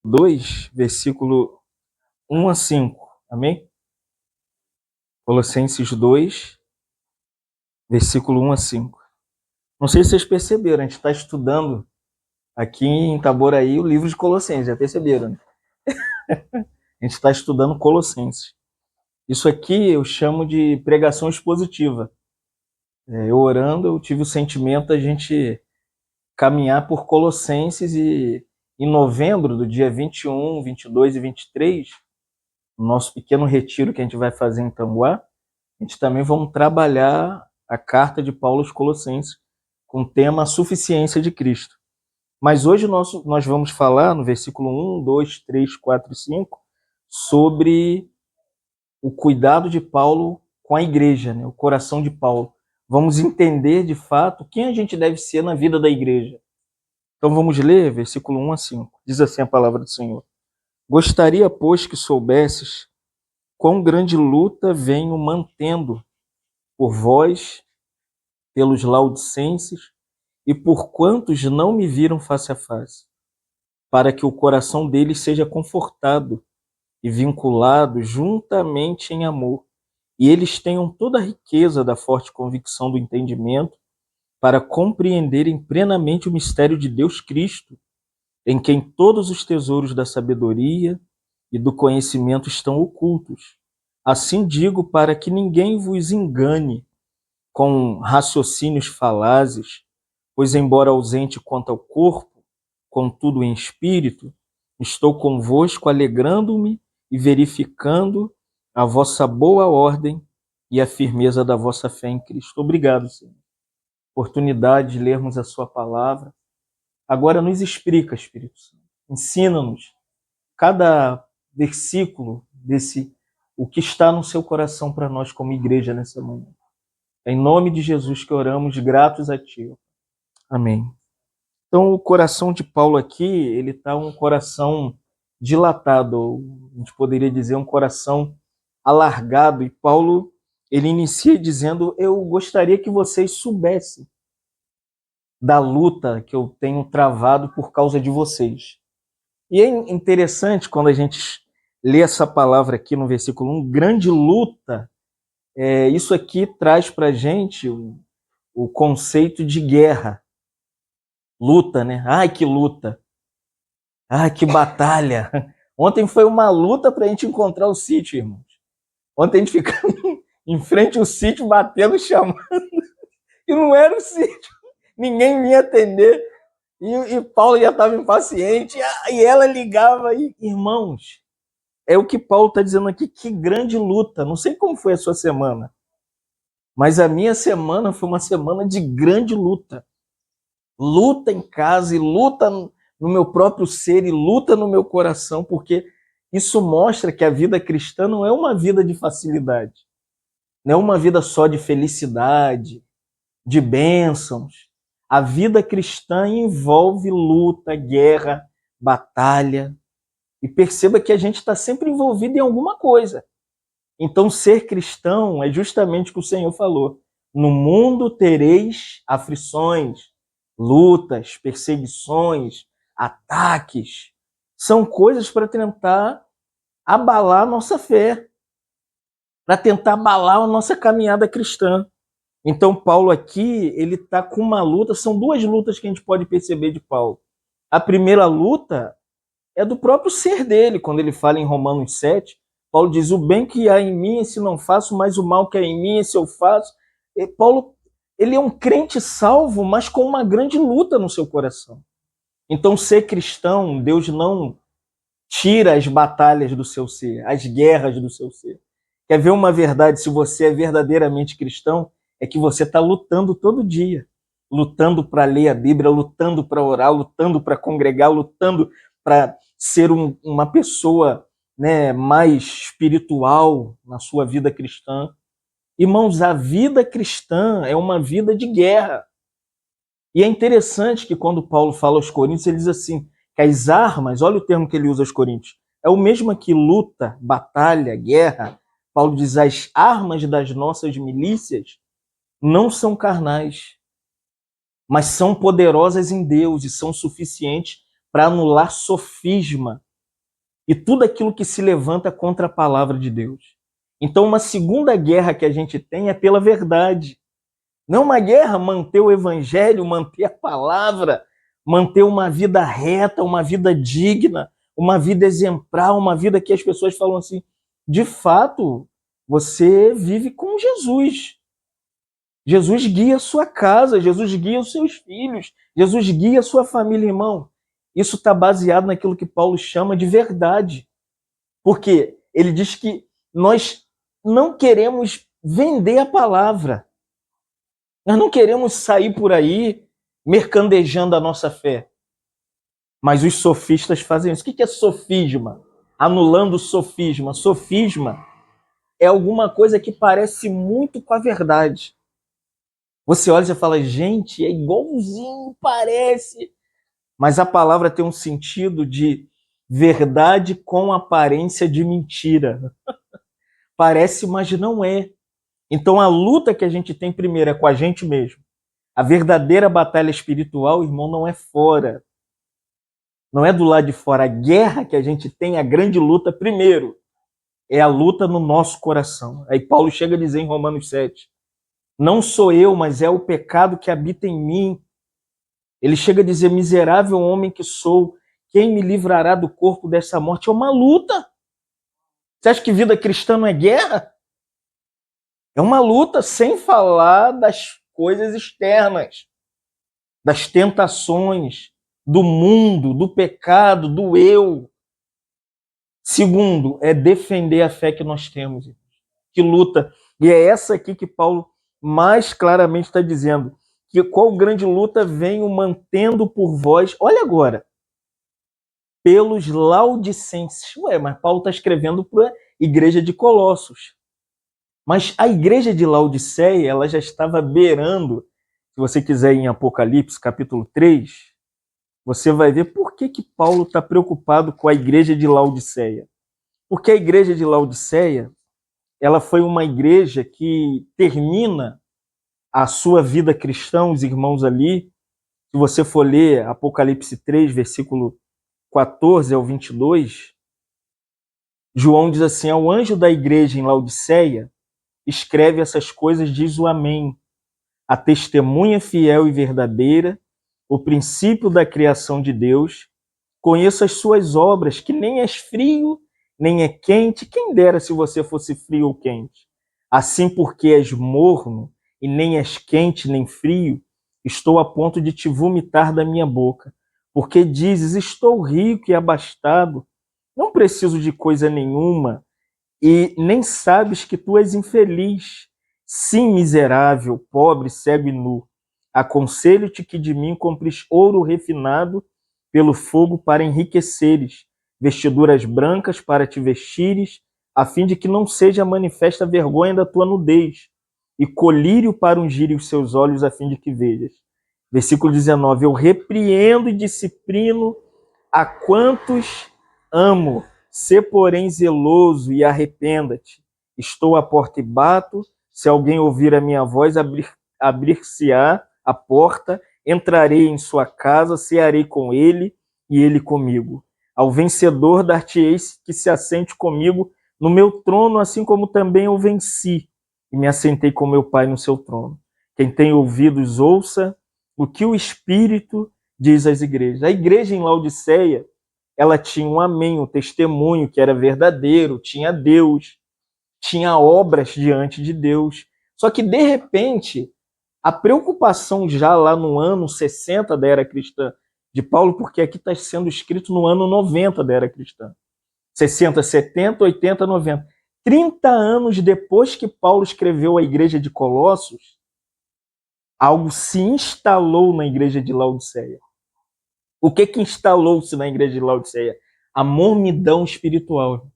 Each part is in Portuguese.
2, versículo 1 a 5. Amém? Colossenses 2, versículo 1 a 5. Não sei se vocês perceberam, a gente está estudando aqui em Itaboraí o livro de Colossenses, já perceberam, né? A gente está estudando Colossenses. Isso aqui eu chamo de pregação expositiva. Eu orando, eu tive o sentimento da gente caminhar por Colossenses e em novembro, do dia 21, 22 e 23, no nosso pequeno retiro que a gente vai fazer em Tanguá, a gente também vamos trabalhar a carta de Paulo aos Colossenses com o tema a suficiência de Cristo. Mas hoje nós vamos falar no versículo 1, 2, 3, 4 e 5 sobre o cuidado de Paulo com a igreja, né? O coração de Paulo. Vamos entender de fato quem a gente deve ser na vida da igreja. Então vamos ler versículo 1 a 5. Diz assim a palavra do Senhor. Gostaria, pois, que soubesses quão grande luta venho mantendo por vós, pelos laudicenses e por quantos não me viram face a face, para que o coração deles seja confortado e vinculado juntamente em amor, e eles tenham toda a riqueza da forte convicção do entendimento, para compreenderem plenamente o mistério de Deus Cristo, em quem todos os tesouros da sabedoria e do conhecimento estão ocultos. Assim digo, para que ninguém vos engane com raciocínios falazes, pois embora ausente quanto ao corpo, contudo em espírito, estou convosco alegrando-me e verificando a vossa boa ordem e a firmeza da vossa fé em Cristo. Obrigado, Senhor. Oportunidade de lermos a sua palavra. Agora nos explica, Espírito Santo. Ensina-nos cada versículo desse, o que está no seu coração para nós como igreja nessa manhã. É em nome de Jesus que oramos, gratos a Ti. Amém. Então, o coração de Paulo aqui, ele está um coração dilatado, ou a gente poderia dizer um coração alargado. E Paulo, ele inicia dizendo, eu gostaria que vocês soubessem da luta que eu tenho travado por causa de vocês. E é interessante quando a gente lê essa palavra aqui no versículo 1, grande luta, isso aqui traz para a gente o conceito de guerra. Luta, né? Ai, que luta! Ai, que batalha! Ontem foi uma luta para a gente encontrar o sítio, irmãos. Ontem a gente ficava em frente ao sítio, batendo, chamando, e não era o sítio. Ninguém vinha atender. E Paulo já estava impaciente, e ela ligava, e irmãos, é o que Paulo está dizendo aqui, que grande luta. Não sei como foi a sua semana, mas a minha semana foi uma semana de grande luta. Luta em casa e luta no meu próprio ser e luta no meu coração, porque isso mostra que a vida cristã não é uma vida de facilidade, não é uma vida só de felicidade, de bênçãos. A vida cristã envolve luta, guerra, batalha. E perceba que a gente está sempre envolvido em alguma coisa. Então, ser cristão é justamente o que o Senhor falou. No mundo tereis aflições, lutas, perseguições, ataques. São coisas para tentar abalar a nossa fé, para tentar abalar a nossa caminhada cristã. Então, Paulo aqui, ele está com uma luta, são duas lutas que a gente pode perceber de Paulo. A primeira luta é do próprio ser dele, quando ele fala em Romanos 7, Paulo diz, o bem que há em mim, esse não faço, mas o mal que há em mim, esse eu faço. E Paulo, ele é um crente salvo, mas com uma grande luta no seu coração. Então, ser cristão, Deus não tira as batalhas do seu ser, as guerras do seu ser. Quer ver uma verdade? Se você é verdadeiramente cristão, é que você está lutando todo dia. Lutando para ler a Bíblia, lutando para orar, lutando para congregar, lutando para ser uma pessoa, né, mais espiritual na sua vida cristã. Irmãos, a vida cristã é uma vida de guerra. E é interessante que quando Paulo fala aos Coríntios, ele diz assim, que as armas, olha o termo que ele usa aos Coríntios, é o mesmo que luta, batalha, guerra. Paulo diz, as armas das nossas milícias não são carnais, mas são poderosas em Deus e são suficientes para anular sofisma e tudo aquilo que se levanta contra a palavra de Deus. Então, uma segunda guerra que a gente tem é pela verdade. Não uma guerra manter o evangelho, manter a palavra, manter uma vida reta, uma vida digna, uma vida exemplar, uma vida que as pessoas falam assim, de fato, você vive com Jesus. Jesus guia a sua casa, Jesus guia os seus filhos, Jesus guia a sua família, irmão. Isso está baseado naquilo que Paulo chama de verdade. Porque ele diz que nós não queremos vender a palavra. Nós não queremos sair por aí mercandejando a nossa fé. Mas os sofistas fazem isso. O que é sofisma? Anulando o sofisma. Sofisma é alguma coisa que parece muito com a verdade. Você olha e fala, gente, é igualzinho, parece. Mas a palavra tem um sentido de verdade com aparência de mentira. Parece, mas não é. Então a luta que a gente tem primeiro é com a gente mesmo. A verdadeira batalha espiritual, irmão, não é fora. Não é do lado de fora. A guerra que a gente tem, a grande luta, primeiro, é a luta no nosso coração. Aí Paulo chega a dizer em Romanos 7, não sou eu, mas é o pecado que habita em mim. Ele chega a dizer, miserável homem que sou, quem me livrará do corpo dessa morte? É uma luta. Você acha que vida cristã não é guerra? É uma luta, sem falar das coisas externas, das tentações, do mundo, do pecado, do eu. Segundo, é defender a fé que nós temos, que luta. E é essa aqui que Paulo mais claramente está dizendo, que qual grande luta venho mantendo por vós, olha agora, pelos laudicenses. Ué, mas Paulo está escrevendo para a igreja de Colossos. Mas a igreja de Laodiceia, ela já estava beirando, se você quiser ir em Apocalipse, capítulo 3, você vai ver por que Paulo está preocupado com a igreja de Laodiceia. Porque a igreja de Laodiceia, ela foi uma igreja que termina a sua vida cristã, os irmãos ali, se você for ler Apocalipse 3, versículo 14 ao 22, João diz assim, ao anjo da igreja em Laodiceia, escreve essas coisas, diz o Amém, a testemunha fiel e verdadeira, o princípio da criação de Deus, conheço as suas obras, que nem és frio, nem é quente, quem dera se você fosse frio ou quente. Assim porque és morno, e nem és quente nem frio, estou a ponto de te vomitar da minha boca. Porque dizes, estou rico e abastado, não preciso de coisa nenhuma, e nem sabes que tu és infeliz. Sim, miserável, pobre, cego e nu. Aconselho-te que de mim compres ouro refinado pelo fogo para enriqueceres, vestiduras brancas para te vestires, a fim de que não seja manifesta a vergonha da tua nudez, e colírio para ungir os seus olhos, a fim de que vejas. Versículo 19, eu repreendo e disciplino a quantos amo. Sê, porém, zeloso e arrependa-te. Estou à porta e bato. Se alguém ouvir a minha voz, abrir-se-á a porta, entrarei em sua casa, cearei com ele e ele comigo. Ao vencedor dar-te-ei que se assente comigo no meu trono, assim como também eu venci e me assentei com meu Pai no seu trono. Quem tem ouvidos, ouça o que o Espírito diz às igrejas. A igreja em Laodiceia, ela tinha um amém, um testemunho que era verdadeiro, tinha Deus, tinha obras diante de Deus. Só que, de repente, a preocupação já lá no ano 60 da era cristã de Paulo, porque aqui está sendo escrito no ano 90 da era cristã. 60, 70, 80, 90. 30 anos depois que Paulo escreveu a igreja de Colossos, algo se instalou na igreja de Laodiceia. O que instalou-se na igreja de Laodiceia? A mornidão espiritual,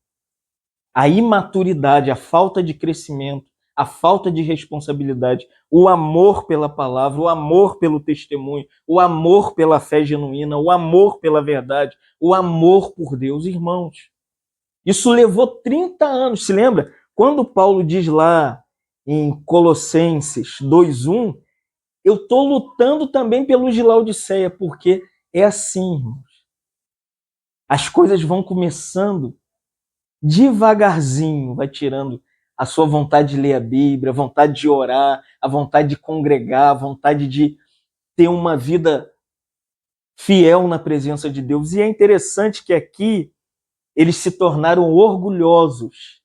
a imaturidade, a falta de crescimento, a falta de responsabilidade, o amor pela palavra, o amor pelo testemunho, o amor pela fé genuína, o amor pela verdade, o amor por Deus, irmãos. Isso levou 30 anos, se lembra? Quando Paulo diz lá em Colossenses 2:1, eu estou lutando também pelos de Laodiceia, porque é assim, irmãos. As coisas vão começando devagarzinho, vai tirando a sua vontade de ler a Bíblia, a vontade de orar, a vontade de congregar, a vontade de ter uma vida fiel na presença de Deus. E é interessante que aqui eles se tornaram orgulhosos.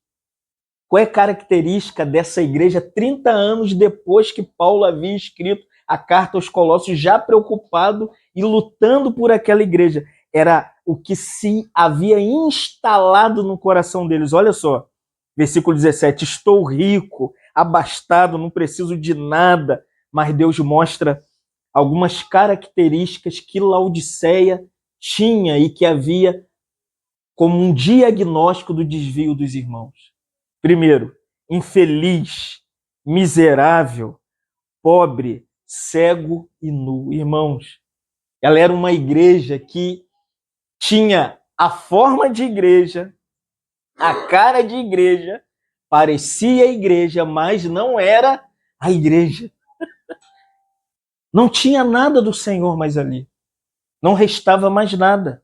Qual é a característica dessa igreja 30 anos depois que Paulo havia escrito a carta aos Colossos, já preocupado e lutando por aquela igreja? Era o que se havia instalado no coração deles. Olha só, versículo 17: estou rico, abastado, não preciso de nada, mas Deus mostra algumas características que Laodiceia tinha e que havia como um diagnóstico do desvio dos irmãos. Primeiro, infeliz, miserável, pobre, cego e nu. Irmãos, ela era uma igreja que tinha a forma de igreja, a cara de igreja, parecia igreja, mas não era a igreja. Não tinha nada do Senhor mais ali. Não restava mais nada.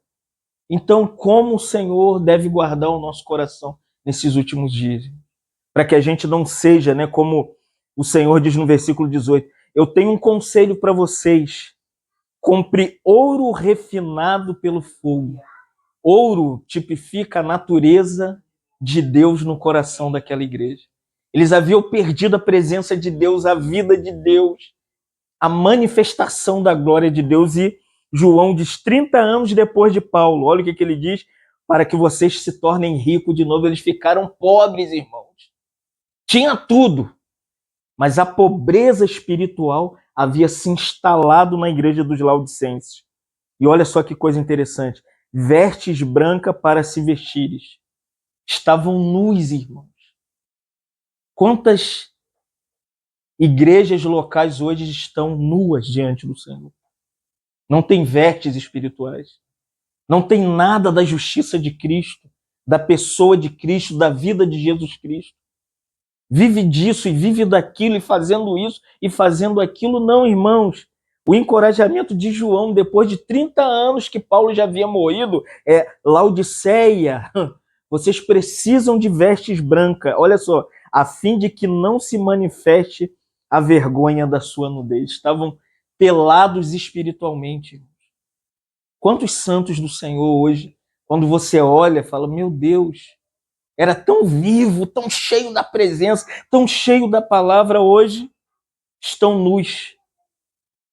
Então, como o Senhor deve guardar o nosso coração nesses últimos dias? Para que a gente não seja, né, como o Senhor diz no versículo 18, eu tenho um conselho para vocês: compre ouro refinado pelo fogo. Ouro tipifica a natureza de Deus no coração daquela igreja. Eles haviam perdido a presença de Deus, a vida de Deus, a manifestação da glória de Deus. E João diz, 30 anos depois de Paulo, olha o que ele diz: para que vocês se tornem ricos de novo. Eles ficaram pobres, irmãos. Tinha tudo, mas a pobreza espiritual havia se instalado na igreja dos Laodicenses. E olha só que coisa interessante: vestes brancas para se vestires. Estavam nus, irmãos. Quantas igrejas locais hoje estão nuas diante do Senhor? Não tem vestes espirituais. Não tem nada da justiça de Cristo, da pessoa de Cristo, da vida de Jesus Cristo. Vive disso e vive daquilo, e fazendo isso e fazendo aquilo. Não, irmãos. O encorajamento de João, depois de 30 anos que Paulo já havia morrido, é: Laodiceia, vocês precisam de vestes brancas, olha só, a fim de que não se manifeste a vergonha da sua nudez. Estavam pelados espiritualmente. Quantos santos do Senhor hoje, quando você olha, fala, meu Deus, era tão vivo, tão cheio da presença, tão cheio da palavra, hoje estão nus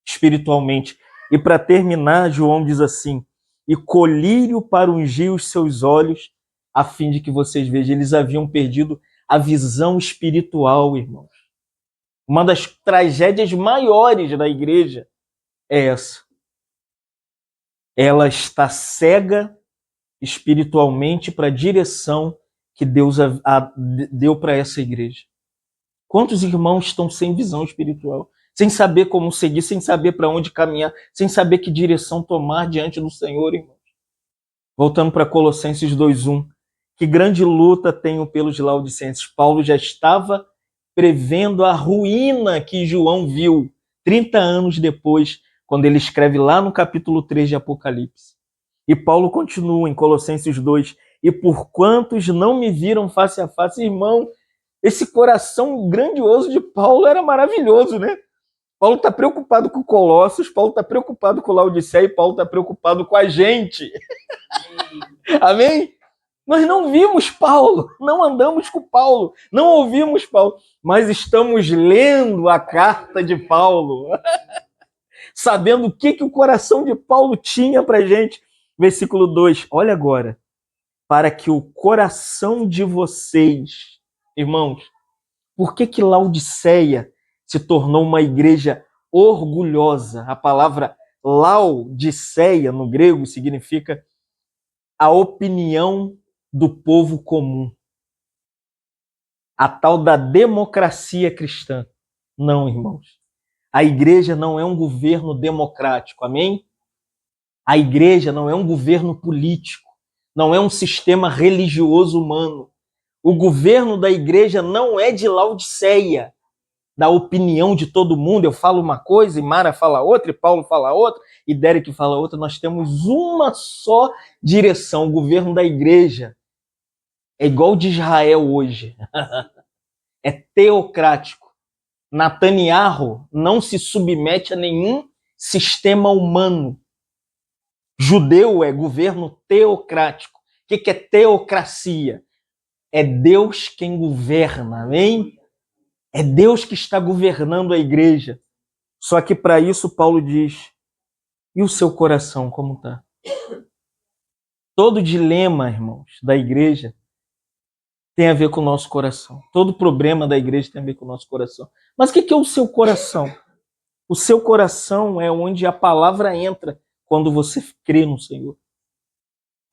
espiritualmente. E para terminar, João diz assim: e colírio para ungir os seus olhos, a fim de que vocês vejam. Eles haviam perdido a visão espiritual, irmãos. Uma das tragédias maiores da igreja é essa. Ela está cega espiritualmente para a direção que Deus deu para essa igreja. Quantos irmãos estão sem visão espiritual? Sem saber como seguir, sem saber para onde caminhar, sem saber que direção tomar diante do Senhor, irmãos. Voltando para Colossenses 2:1. Que grande luta tenho pelos Laodicenses. Paulo já estava prevendo a ruína que João viu 30 anos depois, quando ele escreve lá no capítulo 3 de Apocalipse. E Paulo continua em Colossenses 2: e por quantos não me viram face a face. Irmão, esse coração grandioso de Paulo era maravilhoso, né? Paulo está preocupado com Colossos, Paulo está preocupado com Laodiceia e Paulo está preocupado com a gente. Amém? Nós não vimos Paulo, não andamos com Paulo, não ouvimos Paulo, mas estamos lendo a carta de Paulo, sabendo o que o coração de Paulo tinha para a gente. Versículo 2, olha agora: para que o coração de vocês, irmãos, por que Laodiceia se tornou uma igreja orgulhosa? A palavra Laodiceia no grego significa a opinião do povo comum, a tal da democracia cristã. Não, irmãos. A igreja não é um governo democrático, amém? A igreja não é um governo político, não é um sistema religioso humano. O governo da igreja não é de Laodiceia. da opinião de todo mundo. Eu falo uma coisa e Mara fala outra, e Paulo fala outra, e Derek fala outra. Nós temos uma só direção. O governo da igreja é igual de Israel hoje. É teocrático. Netanyahu não se submete a nenhum sistema humano. Judeu é governo teocrático. O que é teocracia? É Deus quem governa, amém? É Deus que está governando a igreja. Só que para isso Paulo diz, e o seu coração como está? Todo dilema, irmãos, da igreja tem a ver com o nosso coração. Todo problema da igreja tem a ver com o nosso coração. Mas o que é o seu coração? O seu coração é onde a palavra entra quando você crê no Senhor.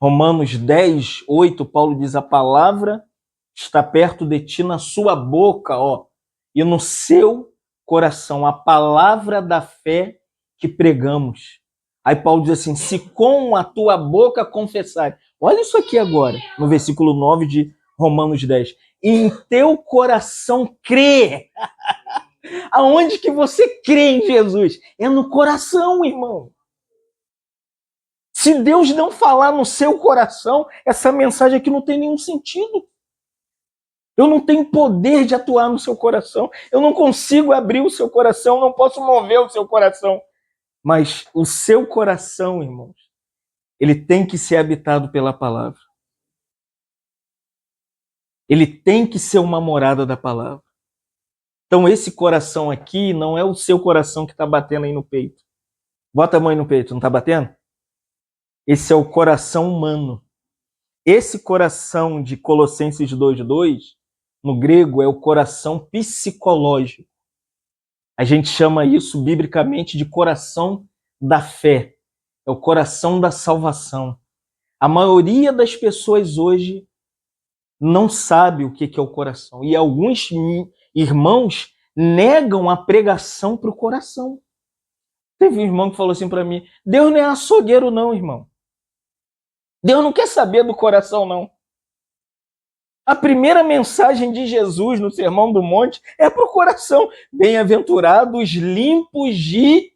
Romanos 10, 8, Paulo diz, a palavra está perto de ti na sua boca, ó, e no seu coração, a palavra da fé que pregamos. Aí Paulo diz assim, se com a tua boca confessar. Olha isso aqui agora, no versículo 9 de Romanos 10. E em teu coração crê. Aonde que você crê em Jesus? É no coração, irmão. Se Deus não falar no seu coração, essa mensagem aqui não tem nenhum sentido. Eu não tenho poder de atuar no seu coração. Eu não consigo abrir o seu coração, não posso mover o seu coração. Mas o seu coração, irmãos, ele tem que ser habitado pela palavra. Ele tem que ser uma morada da palavra. Então esse coração aqui não é o seu coração que está batendo aí no peito. Bota a mão aí no peito, não está batendo? Esse é o coração humano. Esse coração de Colossenses 2:2, no grego, é o coração psicológico. A gente chama isso, biblicamente, de coração da fé. É o coração da salvação. A maioria das pessoas hoje não sabe o que é o coração. E alguns irmãos negam a pregação para o coração. Teve um irmão que falou assim para mim, Deus não é açougueiro não, irmão. Deus não quer saber do coração, não. A primeira mensagem de Jesus no Sermão do Monte é para o coração. Bem-aventurados limpos de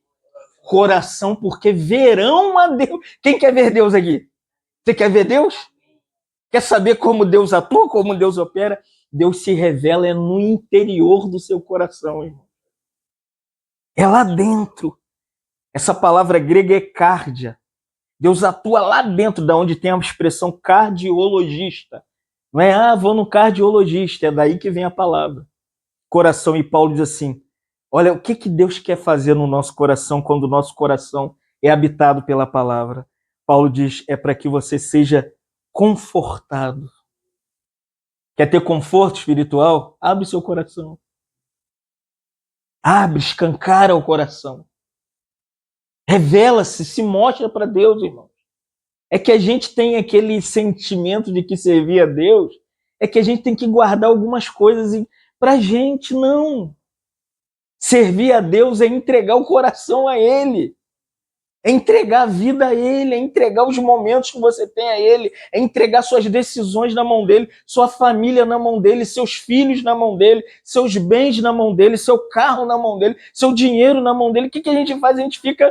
coração, porque verão a Deus. Quem quer ver Deus aqui? Você quer ver Deus? Quer saber como Deus atua, como Deus opera? Deus se revela no interior do seu coração, irmão. É lá dentro. Essa palavra grega é cardia. Deus atua lá dentro, da onde tem a expressão cardiologista. Não é, vou no cardiologista, é daí que vem a palavra. Coração, e Paulo diz assim, olha, o que Deus quer fazer no nosso coração quando o nosso coração é habitado pela palavra? Paulo diz, é para que você seja confortado. Quer ter conforto espiritual? Abre seu coração. Abre, escancara o coração. Revela-se, se mostra para Deus, irmão. É que a gente tem aquele sentimento de que servir a Deus, é que a gente tem que guardar algumas coisas para a gente, não. Servir a Deus é entregar o coração a Ele, é entregar a vida a Ele, é entregar os momentos que você tem a Ele, é entregar suas decisões na mão dEle, sua família na mão dEle, seus filhos na mão dEle, seus bens na mão dEle, seu carro na mão dEle, seu dinheiro na mão dEle. O que a gente faz? A gente fica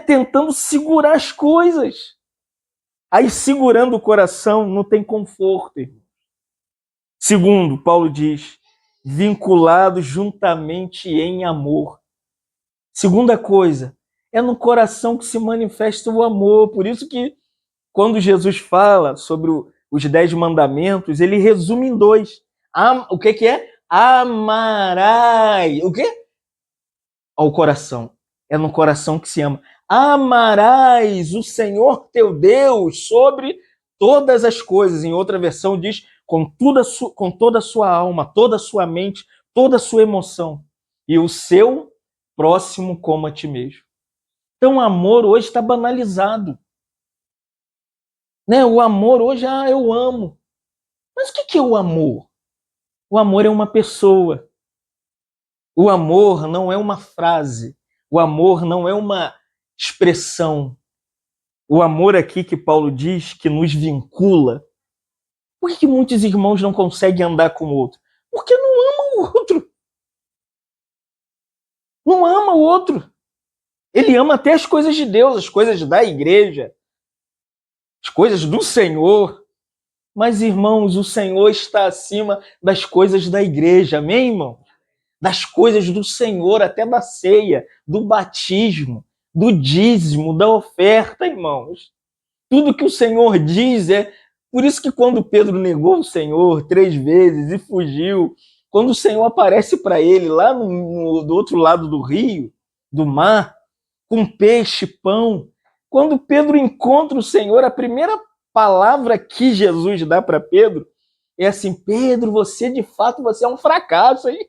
tentando segurar as coisas. Aí, segurando o coração, não tem conforto. Segundo, Paulo diz, vinculado juntamente em amor. Segunda coisa, é no coração que se manifesta o amor. Por isso que, quando Jesus fala sobre os 10 mandamentos, ele resume em 2. O que é? Amarás. O quê? Ao coração. É no coração que se ama. Amarás o Senhor teu Deus sobre todas as coisas. Em outra versão diz, com toda a sua alma, toda a sua mente, toda a sua emoção. E o seu próximo como a ti mesmo. Então o amor hoje está banalizado. O amor hoje, eu amo. Mas o que é o amor? O amor é uma pessoa. O amor não é uma frase. O amor não é uma expressão. O amor aqui que Paulo diz que nos vincula. Por que muitos irmãos não conseguem andar com o outro? Porque não amam o outro. Não ama o outro. Ele ama até as coisas de Deus, as coisas da igreja, as coisas do Senhor. Mas, irmãos, o Senhor está acima das coisas da igreja, amém, irmão? Das coisas do Senhor, até da ceia, do batismo, do dízimo, da oferta, irmãos. Tudo que o Senhor diz é... Por isso que quando Pedro negou o Senhor 3 vezes e fugiu, quando o Senhor aparece para ele lá do outro lado do rio, do mar, com peixe, pão, quando Pedro encontra o Senhor, a primeira palavra que Jesus dá para Pedro é assim: Pedro, você de fato você é um fracasso, hein?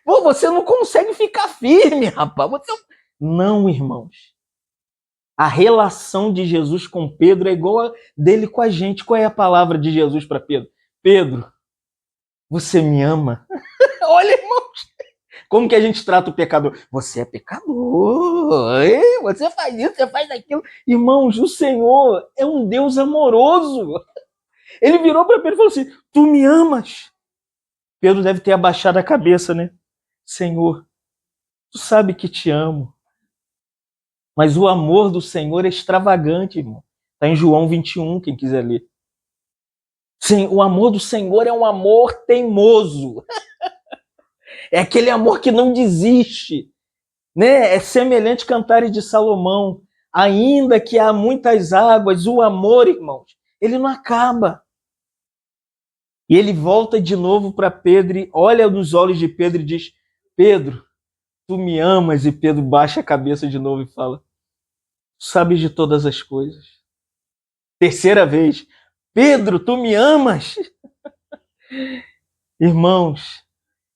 Pô, você não consegue ficar firme, rapaz. Você... Não, irmãos. A relação de Jesus com Pedro é igual a dele com a gente. Qual é a palavra de Jesus para Pedro? Pedro, você me ama? Olha, irmãos, como que a gente trata o pecador? Você é pecador, hein? Você faz isso, você faz aquilo. Irmãos, o Senhor é um Deus amoroso. Ele virou para Pedro e falou assim: tu me amas? Pedro deve ter abaixado a cabeça, né? Senhor, tu sabe que te amo. Mas o amor do Senhor é extravagante, irmão. Está em João 21, quem quiser ler. Sim, o amor do Senhor é um amor teimoso. É aquele amor que não desiste. Né? É semelhante Cantares de Salomão. Ainda que há muitas águas, o amor, irmãos, ele não acaba. E ele volta de novo para Pedro e olha nos olhos de Pedro e diz: Pedro, tu me amas? E Pedro baixa a cabeça de novo e fala: sabes de todas as coisas. Terceira vez: Pedro, tu me amas? Irmãos,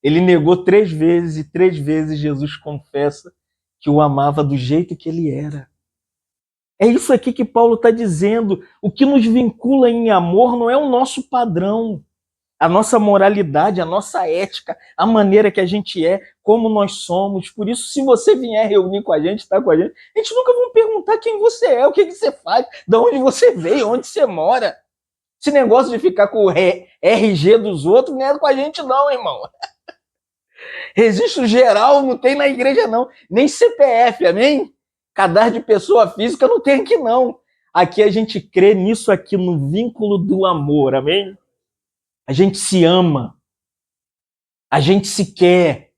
ele negou 3 vezes e 3 vezes Jesus confessa que o amava do jeito que ele era. É isso aqui que Paulo está dizendo. O que nos vincula em amor não é o nosso padrão, a nossa moralidade, a nossa ética, a maneira que a gente é, como nós somos. Por isso, se você vier reunir com a gente, estar com a gente nunca vai perguntar quem você é, o que você faz, de onde você veio, onde você mora. Esse negócio de ficar com o RG dos outros não é com a gente não, irmão. Registro geral não tem na igreja não, nem CPF, amém? Cadastro de pessoa física não tem aqui não. Aqui a gente crê nisso aqui, no vínculo do amor, amém? A gente se ama, a gente se quer,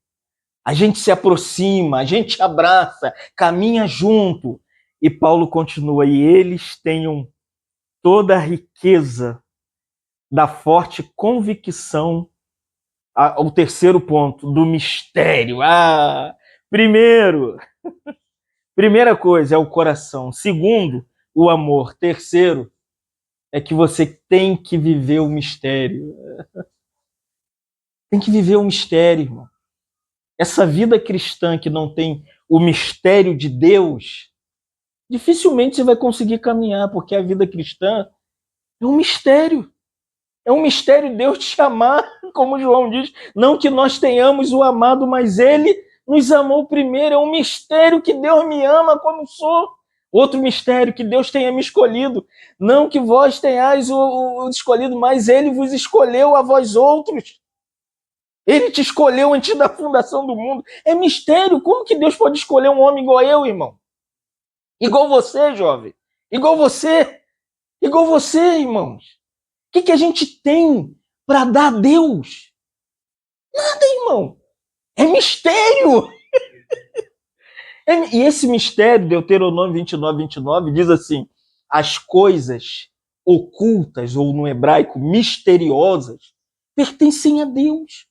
a gente se aproxima, a gente abraça, caminha junto. E Paulo continua: e eles tenham toda a riqueza da forte convicção, o terceiro ponto, do mistério. Primeira coisa é o coração. Segundo, o amor. Terceiro, é que você tem que viver o mistério. Tem que viver o mistério, irmão. Essa vida cristã que não tem o mistério de Deus, dificilmente você vai conseguir caminhar, porque a vida cristã é um mistério. É um mistério Deus te amar, como João diz, não que nós tenhamos o amado, mas ele nos amou primeiro. É um mistério que Deus me ama como sou. Outro mistério, que Deus tenha me escolhido. Não que vós tenhais o escolhido, mas ele vos escolheu a vós outros. Ele te escolheu antes da fundação do mundo. É mistério. Como que Deus pode escolher um homem igual eu, irmão? Igual você, jovem. Igual você. Igual você, irmãos. O que a gente tem para dar a Deus? Nada, irmão. É mistério. E esse mistério, Deuteronômio 29, diz assim: as coisas ocultas, ou no hebraico, misteriosas, pertencem a Deus.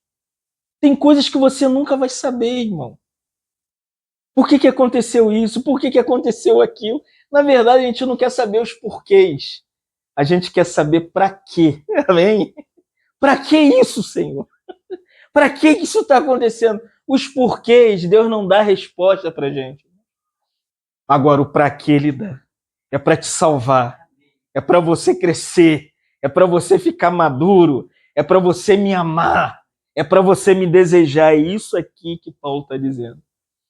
Tem coisas que você nunca vai saber, irmão. Por que aconteceu isso? Por que aconteceu aquilo? Na verdade, a gente não quer saber os porquês. A gente quer saber para quê. Amém? Para que isso, Senhor? Para que isso está acontecendo? Os porquês, Deus não dá resposta para gente. Agora, o para que ele dá é para te salvar, é para você crescer, é para você ficar maduro, é para você me amar, é para você me desejar. É isso aqui que Paulo está dizendo.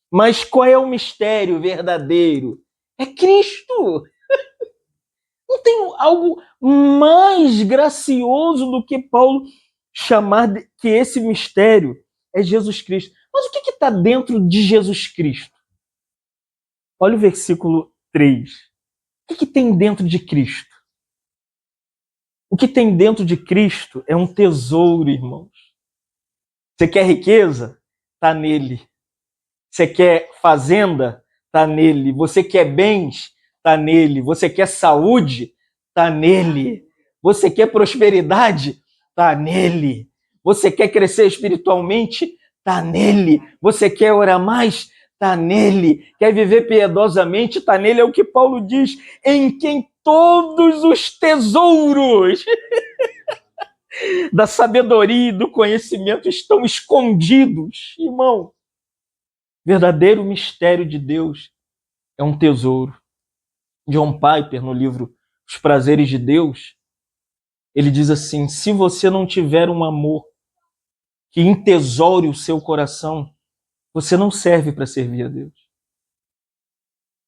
Mas qual é o mistério verdadeiro? É Cristo. Não tem algo mais gracioso do que Paulo chamar que esse mistério é Jesus Cristo. Mas o que está dentro de Jesus Cristo? Olha o versículo 3. O que tem dentro de Cristo? O que tem dentro de Cristo é um tesouro, irmãos. Você quer riqueza? Está nele. Você quer fazenda? Está nele. Você quer bens? Está nele. Você quer saúde? Está nele. Você quer prosperidade? Está nele. Você quer crescer espiritualmente? Está nele. Você quer orar mais? Está nele. Quer viver piedosamente? Está nele. É o que Paulo diz, em quem todos os tesouros da sabedoria e do conhecimento estão escondidos. Irmão, verdadeiro mistério de Deus é um tesouro. John Piper, no livro Os Prazeres de Deus, ele diz assim: se você não tiver um amor que entesoure o seu coração, você não serve para servir a Deus.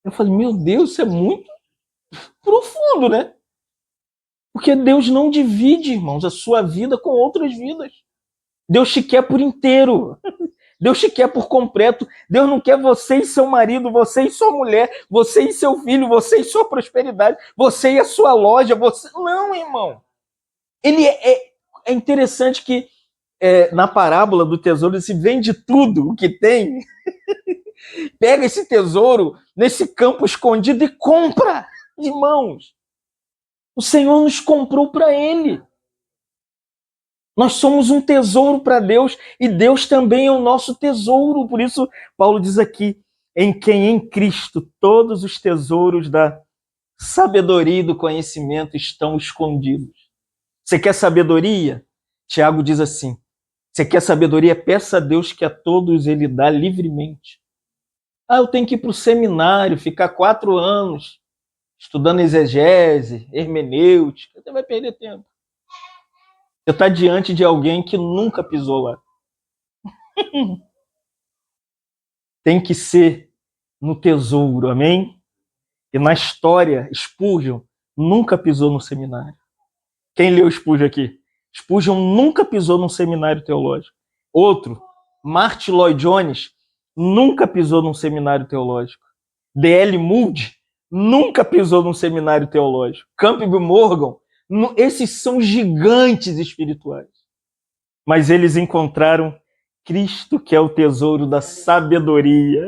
Eu falei, meu Deus, isso é muito profundo, né? Porque Deus não divide, irmãos, a sua vida com outras vidas. Deus te quer por inteiro. Deus te quer por completo. Deus não quer você e seu marido, você e sua mulher, você e seu filho, você e sua prosperidade, você e a sua loja. Você... Não, irmão. É interessante que na parábola do tesouro se vende tudo o que tem, pega esse tesouro nesse campo escondido e compra. Irmãos, o Senhor nos comprou para Ele. Nós somos um tesouro para Deus e Deus também é o nosso tesouro. Por isso, Paulo diz aqui, em quem em Cristo todos os tesouros da sabedoria e do conhecimento estão escondidos. Você quer sabedoria? Tiago diz assim, você quer sabedoria? Peça a Deus que a todos Ele dá livremente. Eu tenho que ir para o seminário, ficar 4 anos estudando exegese, hermenêutica. Você vai perder tempo. Você está diante de alguém que nunca pisou lá. Tem que ser no tesouro, amém? E na história, Spurgeon nunca pisou no seminário. Quem leu Spurgeon aqui? Spurgeon nunca pisou num seminário teológico. Outro, Martyn Lloyd-Jones, nunca pisou num seminário teológico. D.L. Moody nunca pisou num seminário teológico. Campbell Morgan, esses são gigantes espirituais. Mas eles encontraram Cristo, que é o tesouro da sabedoria.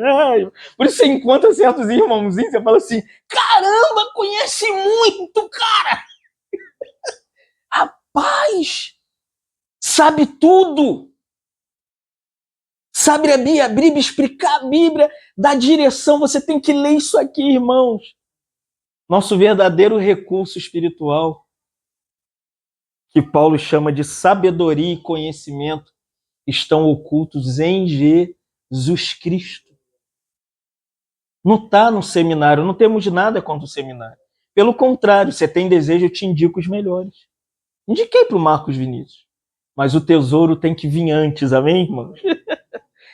Por isso você encontra certos irmãozinhos, você fala assim, caramba, conhece muito, cara! Rapaz, sabe tudo! Sabe abrir a Bíblia, explicar a Bíblia, dar direção, você tem que ler isso aqui, irmãos. Nosso verdadeiro recurso espiritual, que Paulo chama de sabedoria e conhecimento, estão ocultos em Jesus Cristo. Não está no seminário, não temos nada contra o seminário. Pelo contrário, você tem desejo, eu te indico os melhores. Indiquei para o Marcos Vinícius. Mas o tesouro tem que vir antes, amém, irmãos?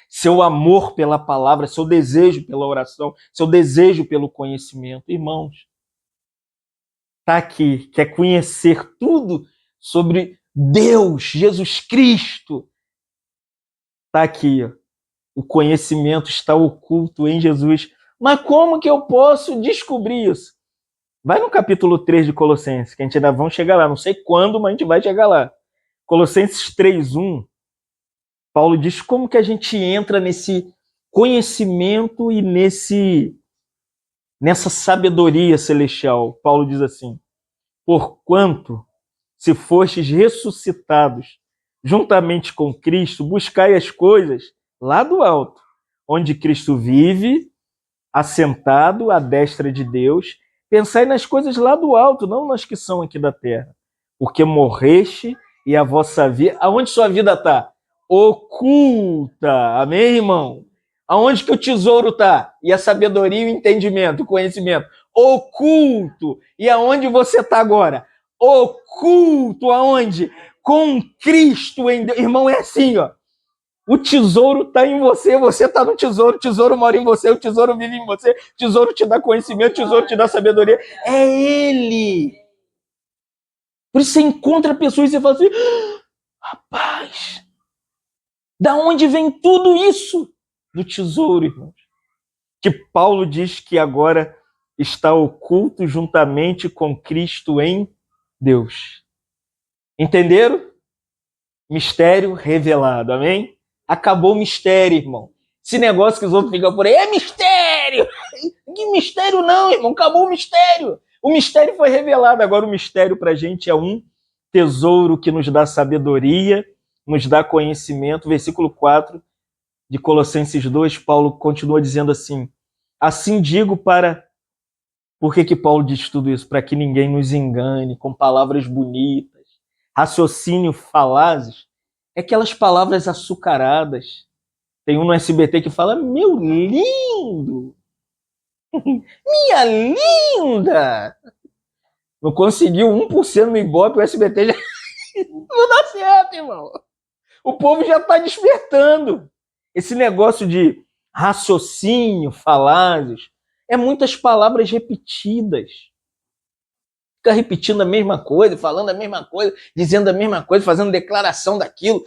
Seu amor pela palavra, seu desejo pela oração, seu desejo pelo conhecimento. Irmãos, está aqui, quer conhecer tudo sobre Deus, Jesus Cristo. Está aqui, ó. O conhecimento está oculto em Jesus. Mas como que eu posso descobrir isso? Vai no capítulo 3 de Colossenses, que a gente ainda vai chegar lá. Não sei quando, mas a gente vai chegar lá. Colossenses 3:1, Paulo diz como que a gente entra nesse conhecimento e nessa sabedoria celestial. Paulo diz assim, porquanto, se fostes ressuscitados juntamente com Cristo, buscai as coisas lá do alto, onde Cristo vive, assentado à destra de Deus. Pensai nas coisas lá do alto, não nas que são aqui da terra. Porque morreste e a vossa vida... Aonde sua vida está? Oculta. Amém, irmão? Aonde que o tesouro está? E a sabedoria e o entendimento, o conhecimento? Oculto. E aonde você está agora? Oculto. Aonde? Com Cristo em Deus. Irmão, é assim, ó. O tesouro está em você, você está no tesouro, o tesouro mora em você, o tesouro vive em você, o tesouro te dá conhecimento, o tesouro te dá sabedoria. É Ele. Por isso você encontra pessoas e você fala assim, rapaz, da onde vem tudo isso? do tesouro, irmãos, que Paulo diz que agora está oculto juntamente com Cristo em Deus. Entenderam? Mistério revelado, amém? Acabou o mistério, irmão. Esse negócio que os outros ficam por aí, é mistério! Que mistério não, irmão, acabou o mistério. O mistério foi revelado, agora o mistério para a gente é um tesouro que nos dá sabedoria, nos dá conhecimento. Versículo 4 de Colossenses 2, Paulo continua dizendo assim, assim digo para... Por que Paulo diz tudo isso? Para que ninguém nos engane com palavras bonitas, raciocínio falazes, é aquelas palavras açucaradas. Tem um no SBT que fala, meu lindo, minha linda. Não conseguiu 1% no Ibope, o SBT já... Não dá certo, irmão. O povo já está despertando. Esse negócio de raciocínio, falazes, é muitas palavras repetidas. Fica repetindo a mesma coisa, falando a mesma coisa, dizendo a mesma coisa, fazendo declaração daquilo.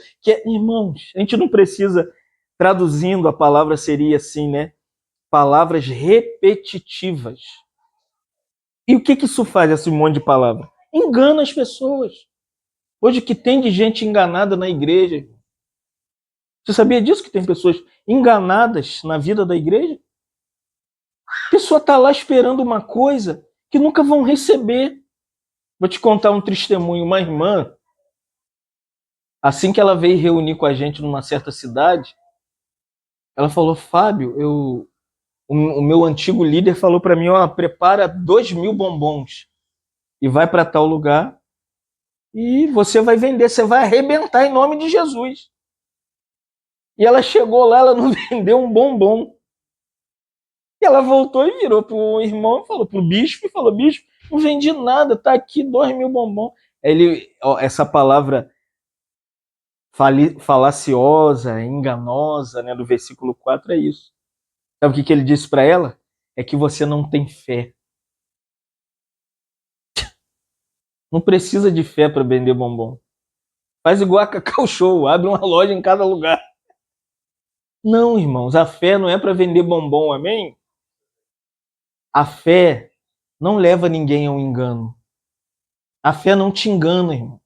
Irmãos, a gente não precisa, traduzindo a palavra seria assim, né? Palavras repetitivas. E o que isso faz, esse monte de palavra? Engana as pessoas. Hoje que tem de gente enganada na igreja. Você sabia disso, que tem pessoas enganadas na vida da igreja? A pessoa está lá esperando uma coisa que nunca vão receber. Vou te contar um testemunho. Uma irmã, assim que ela veio reunir com a gente numa certa cidade, ela falou, Fábio, o meu antigo líder falou para mim, prepara 2.000 bombons e vai para tal lugar e você vai vender, você vai arrebentar em nome de Jesus. E ela chegou lá, ela não vendeu um bombom. E ela voltou e virou pro irmão, falou pro bispo, e falou, bispo, não vendi nada, tá aqui 2.000 bombons. Essa palavra falaciosa, enganosa, né, do versículo 4 é isso. Sabe o que ele disse para ela? É que você não tem fé. Não precisa de fé para vender bombom. Faz igual a Cacau Show, abre uma loja em cada lugar. Não, irmãos, a fé não é para vender bombom, amém? A fé não leva ninguém ao engano. A fé não te engana, irmão.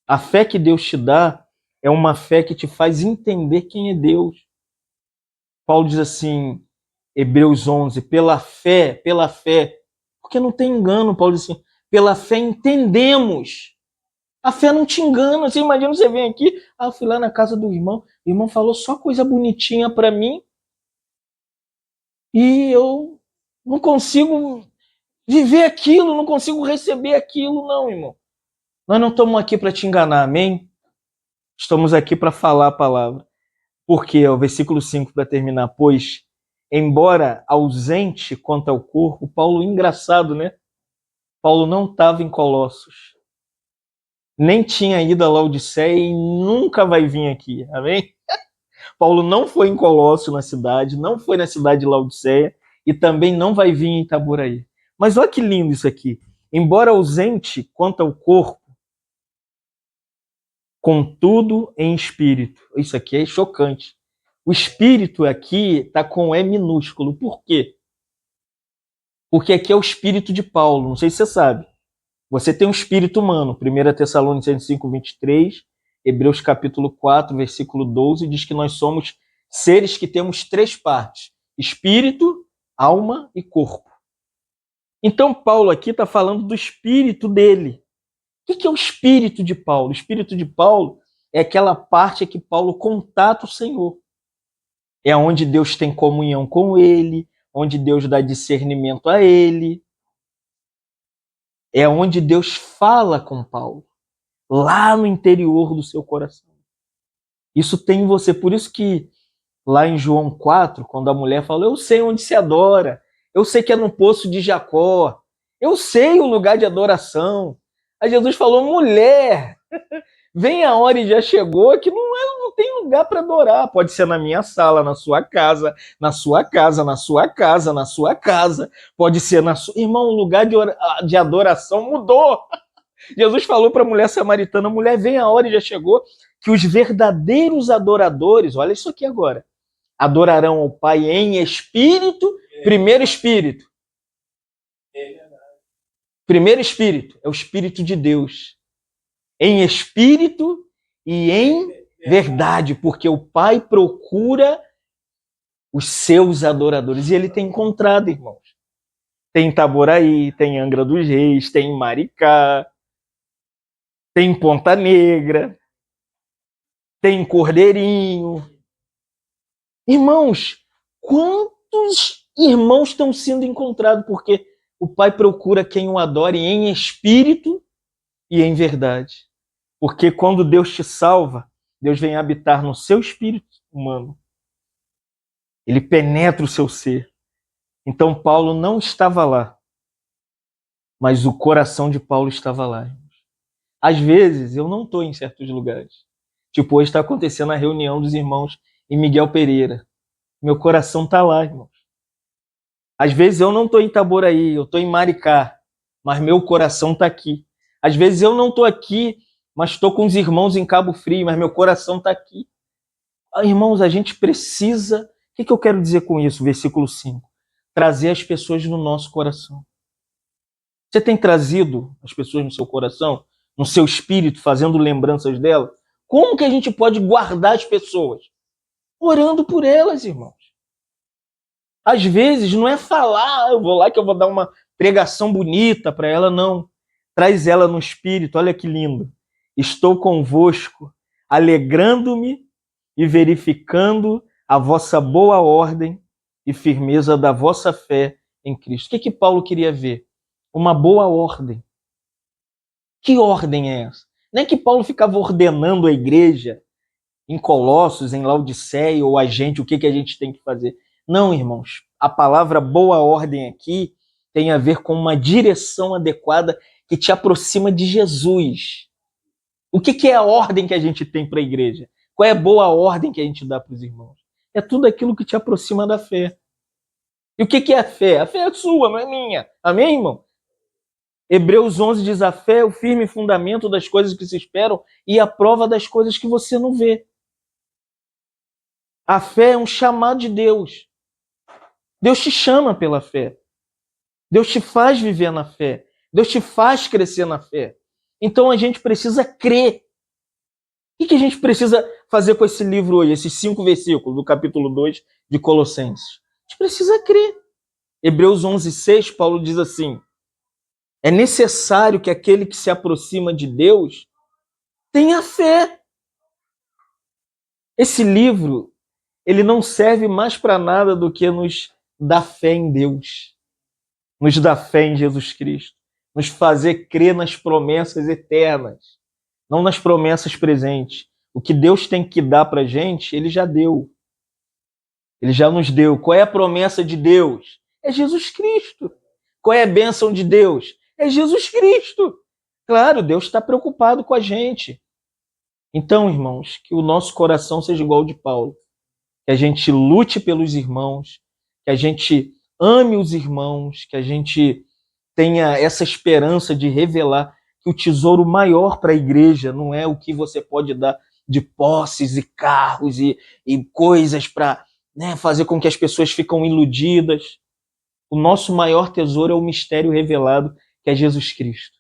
A fé que Deus te dá é uma fé que te faz entender quem é Deus. Paulo diz assim, Hebreus 11, pela fé, porque não tem engano, Paulo diz assim, pela fé entendemos. A fé não te engana. Você imagina, você vem aqui, eu fui lá na casa do irmão, o irmão falou só coisa bonitinha para mim e eu não consigo viver aquilo, não consigo receber aquilo, não, irmão. Nós não estamos aqui para te enganar, amém? Estamos aqui para falar a palavra. Porque, o versículo 5 para terminar, pois, embora ausente quanto ao corpo, Paulo, engraçado, né? Paulo não estava em Colossos. Nem tinha ido a Laodiceia e nunca vai vir aqui, amém? Paulo não foi em Colossos, na cidade, não foi na cidade de Laodiceia e também não vai vir em Itaboraí. Mas olha que lindo isso aqui. Embora ausente quanto ao corpo, contudo em espírito. Isso aqui é chocante. O espírito aqui está com E minúsculo. Por quê? Porque aqui é o espírito de Paulo. Não sei se você sabe. Você tem um espírito humano. 1 Tessalonicenses 5, 23, Hebreus capítulo 4, versículo 12, diz que nós somos seres que temos 3 partes. Espírito, alma e corpo. Então Paulo aqui está falando do espírito dele. O que é o espírito de Paulo? O espírito de Paulo é aquela parte que Paulo contata o Senhor. É onde Deus tem comunhão com ele, onde Deus dá discernimento a ele. É onde Deus fala com Paulo, lá no interior do seu coração. Isso tem em você. Por isso que lá em João 4, quando a mulher fala, eu sei onde se adora, eu sei que é no poço de Jacó, eu sei o lugar de adoração. Aí Jesus falou, mulher, vem a hora e já chegou que não tem lugar para adorar. Pode ser na minha sala, na sua casa, na sua casa, na sua casa, na sua casa. Pode ser na sua... Irmão, o lugar de adoração mudou. Jesus falou para a mulher samaritana, mulher, vem a hora e já chegou, que os verdadeiros adoradores, olha isso aqui agora, adorarão ao Pai em espírito, primeiro espírito. Primeiro espírito é o Espírito de Deus. Em espírito e em verdade, porque o Pai procura os seus adoradores. E ele tem encontrado, irmãos. Tem em Itaboraí, tem em Angra dos Reis, tem em Maricá, tem em Ponta Negra, tem em Cordeirinho. Irmãos, quantos irmãos estão sendo encontrados? Porque o Pai procura quem o adore em espírito e em verdade. Porque quando Deus te salva, Deus vem habitar no seu espírito humano. Ele penetra o seu ser. Então Paulo não estava lá, mas o coração de Paulo estava lá. Às vezes eu não estou em certos lugares. Tipo, hoje está acontecendo a reunião dos irmãos em Miguel Pereira. Meu coração está lá, irmãos. Às vezes eu não estou em Itaboraí, eu estou em Maricá, mas meu coração está aqui. Às vezes eu não estou aqui, mas estou com os irmãos em Cabo Frio, mas meu coração está aqui. Irmãos, a gente precisa... O que eu quero dizer com isso? Versículo 5. Trazer as pessoas no nosso coração. Você tem trazido as pessoas no seu coração, no seu espírito, fazendo lembranças delas? Como que a gente pode guardar as pessoas? Orando por elas, irmãos. Às vezes não é falar, eu vou lá que eu vou dar uma pregação bonita para ela, não. Traz ela no espírito, olha que lindo. Estou convosco, alegrando-me e verificando a vossa boa ordem e firmeza da vossa fé em Cristo. O que Paulo queria ver? Uma boa ordem. Que ordem é essa? Não é que Paulo ficava ordenando a igreja em Colossos, em Laodiceia, ou a gente, o que a gente tem que fazer. Não, irmãos. A palavra boa ordem aqui tem a ver com uma direção adequada que te aproxima de Jesus. O que é a ordem que a gente tem para a igreja? Qual é a boa ordem que a gente dá para os irmãos? É tudo aquilo que te aproxima da fé. E o que é a fé? A fé é sua, não é minha. Amém, irmão? Hebreus 11 diz: a fé é o firme fundamento das coisas que se esperam e a prova das coisas que você não vê. A fé é um chamado de Deus. Deus te chama pela fé. Deus te faz viver na fé. Deus te faz crescer na fé. Então a gente precisa crer. O que a gente precisa fazer com esse livro hoje, esses 5 versículos do capítulo 2 de Colossenses? A gente precisa crer. Hebreus 11, 6, Paulo diz assim: é necessário que aquele que se aproxima de Deus tenha fé. Esse livro, ele não serve mais para nada do que nos dar fé em Deus, nos dar fé em Jesus Cristo, nos fazer crer nas promessas eternas, não nas promessas presentes. O que Deus tem que dar para a gente, Ele já deu. Ele já nos deu. Qual é a promessa de Deus? É Jesus Cristo. Qual é a bênção de Deus? É Jesus Cristo. Claro, Deus está preocupado com a gente. Então, irmãos, que o nosso coração seja igual ao de Paulo. Que a gente lute pelos irmãos, que a gente ame os irmãos, que a gente tenha essa esperança de revelar que o tesouro maior para a igreja não é o que você pode dar de posses e carros e coisas para, né, fazer com que as pessoas ficam iludidas. O nosso maior tesouro é o mistério revelado, que é Jesus Cristo.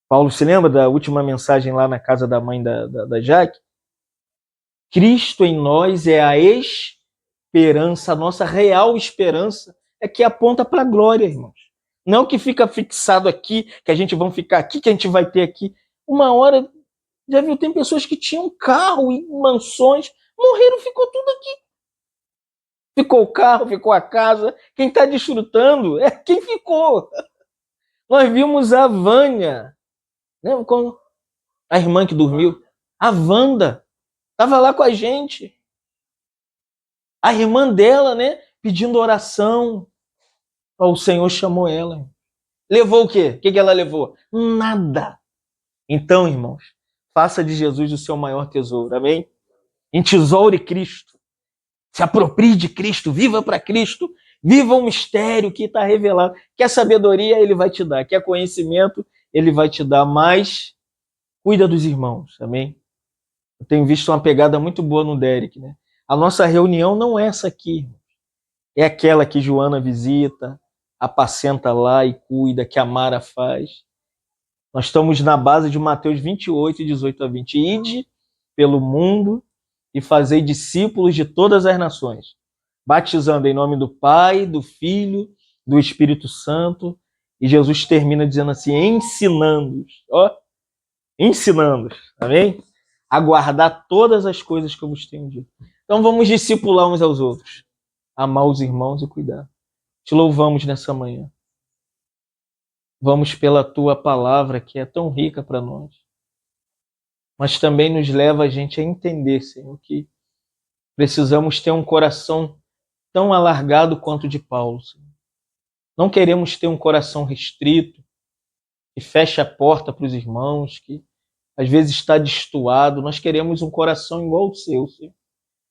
Paulo se lembra da última mensagem lá na casa da mãe da Jaque? Cristo em nós é a esperança, a nossa real esperança é que aponta para a glória, irmãos. Não que fica fixado aqui, que a gente vai ficar aqui, que a gente vai ter aqui. Uma hora, já viu, tem pessoas que tinham carro e mansões, morreram, ficou tudo aqui. Ficou o carro, ficou a casa. Quem está desfrutando é quem ficou. Nós vimos a Vânia, né? A irmã que dormiu, a Wanda, estava lá com a gente. A irmã dela, né, pedindo oração. O Senhor chamou ela. Levou o quê? O que ela levou? Nada. Então, irmãos, faça de Jesus o seu maior tesouro, amém? Entesoure Cristo. Se aproprie de Cristo, viva para Cristo, viva o mistério que está revelado. Quer sabedoria, Ele vai te dar. Quer conhecimento, Ele vai te dar. Mas cuida dos irmãos, amém? Eu tenho visto uma pegada muito boa no Derek, né? A nossa reunião não é essa aqui, é aquela que Joana visita, apacenta lá e cuida, que a Mara faz. Nós estamos na base de Mateus 28, 18 a 20. Ide pelo mundo e fazei discípulos de todas as nações, batizando em nome do Pai, do Filho, do Espírito Santo. E Jesus termina dizendo assim, ensinando-os, ensinando-os, amém? A guardar todas as coisas que eu vos tenho dito. Então vamos discipular uns aos outros, amar os irmãos e cuidar. Te louvamos nessa manhã. Vamos pela tua palavra, que é tão rica para nós, mas também nos leva a gente a entender, Senhor, que precisamos ter um coração tão alargado quanto o de Paulo, Senhor. Não queremos ter um coração restrito, que fecha a porta para os irmãos, que às vezes está destoado. Nós queremos um coração igual ao seu, Senhor.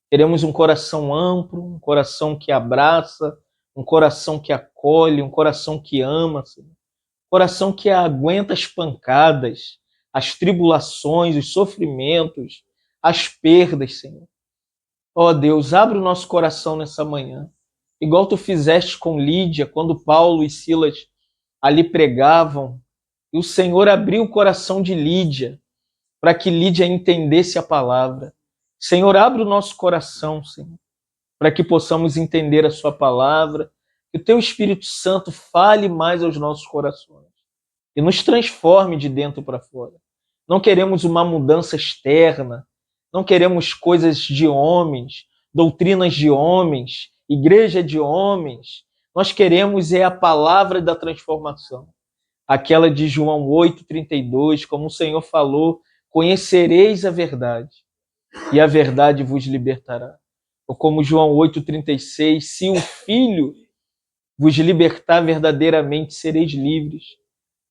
Queremos um coração amplo, um coração que abraça, um coração que acolhe, um coração que ama, Senhor. Coração que aguenta as pancadas, as tribulações, os sofrimentos, as perdas, Senhor. Ó Deus, abre o nosso coração nessa manhã, igual tu fizeste com Lídia, quando Paulo e Silas ali pregavam, e o Senhor abriu o coração de Lídia, para que Lídia entendesse a palavra. Senhor, abre o nosso coração, Senhor, para que possamos entender a sua palavra, que o teu Espírito Santo fale mais aos nossos corações e nos transforme de dentro para fora. Não queremos uma mudança externa, não queremos coisas de homens, doutrinas de homens, igreja de homens. Nós queremos é a palavra da transformação. Aquela de João 8:32, como o Senhor falou, conhecereis a verdade, e a verdade vos libertará. Ou como João 8:36, se o Filho vos libertar verdadeiramente, sereis livres.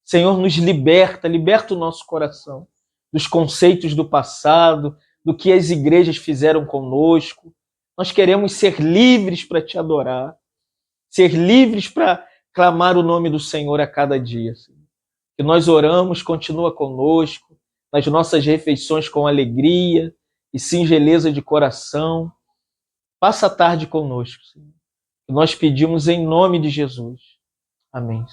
Senhor, nos liberta, liberta o nosso coração dos conceitos do passado, do que as igrejas fizeram conosco. Nós queremos ser livres para te adorar, ser livres para clamar o nome do Senhor a cada dia. Senhor. Que nós oramos, continua conosco, nas nossas refeições com alegria e singeleza de coração. Passa a tarde conosco, Senhor. Que nós pedimos em nome de Jesus. Amém.